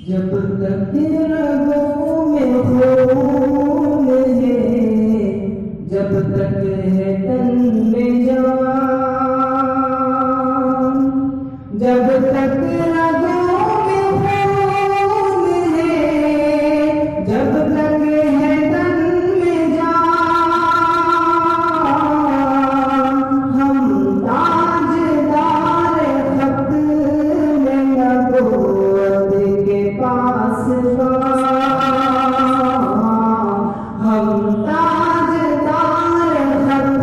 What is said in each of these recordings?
जब तक रगों में खून है, जब तक है तन में जान, जब तक रगों में खून है, जब तक है तन में जान, हम ताजदार खत में नबूवत के पासबान, हम ताजदार खत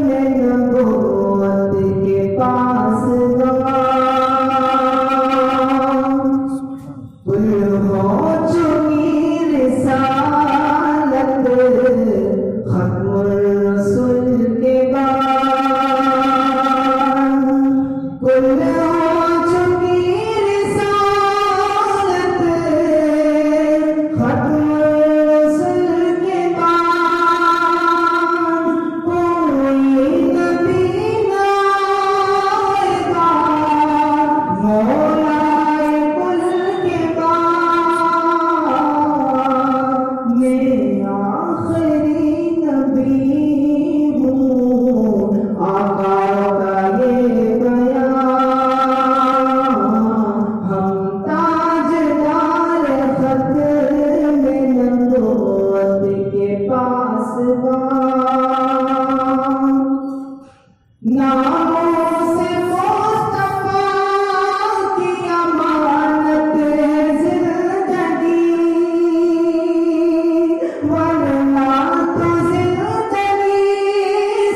में नबूवत के पासबान, कुल हो चुकी रिसालत खत्मुर रसूल के बाद, कुल हो चुकी रिसालत खत्मुर रसूल के बाद, कोई नबी ना आएगा मौलाए कुल के बाद, मैं आखिरी नबी हूँ आका का ये बयान, हम ताजदार खत में नबूवत के पासबान, नामों से मुस्तफा की अमानत है जिंदगी, वरना तो जिंदगी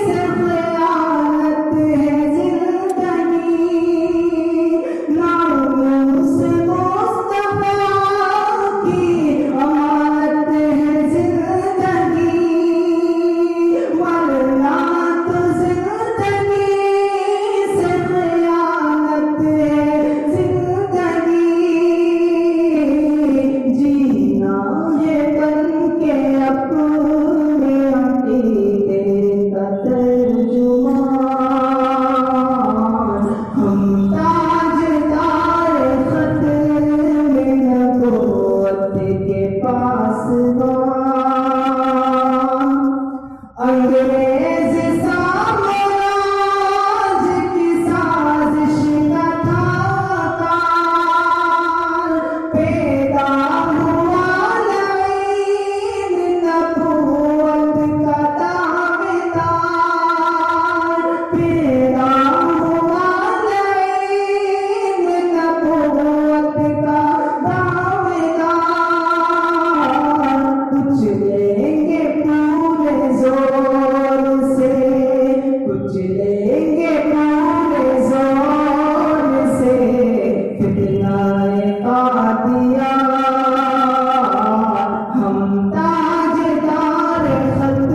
से खयानत है जिंदगी, नामों से मुस्तफा की अमानत है जिंदगी, वरना तो जिंदगी से खयानत है जिंदगी, जीना है बन के अपने अकीदे का तर्जुमान, हम ताजदार खत में नबूवत के पासबान, अंग्रेज साम्राज्य की साजिश का था तार, पैदा हुआ लईन नबूवत का दावेदार, पैदा हुआ लईन नबूवत का दावेदार, कुछ लेंगे पूरे जोर से, कुछ लेंगे पूरे जोर से, फितनाए कादिया, हम ताजदार खत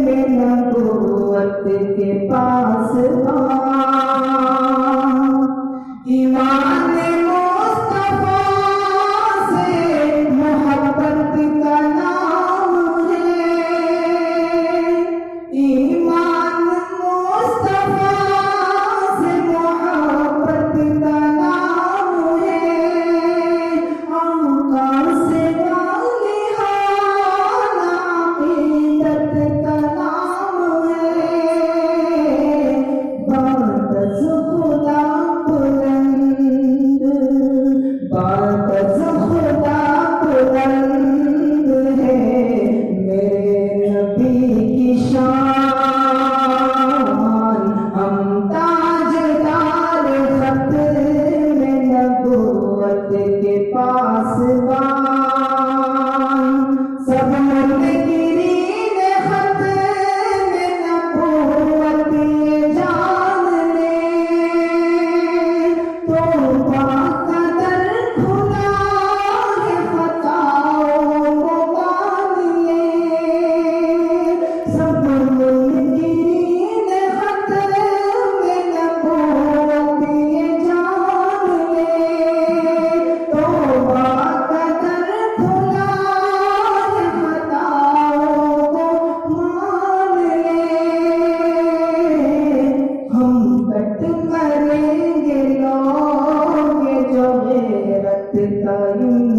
में नबूवत के पासबान, ईमान मुस्तफा से मोहब्बत का नाम है, ईमान मुस्तफा से मोहब्बत का नाम है, आका से वालिहान अकीदत का नाम है, बात खुदा बुलंद, बात खुदा बुलंद है, मेरे नबी की शान, हम ताजदार खत में नबूवत के पासबान, सब मुनकिरीन खत में नबूवत ये जान ले, तो बाकदर खुदा के फ़ताओं को मानिए, सब मुनकिरीन खत में नबूवत ये जान ले, तो बाकदर कायम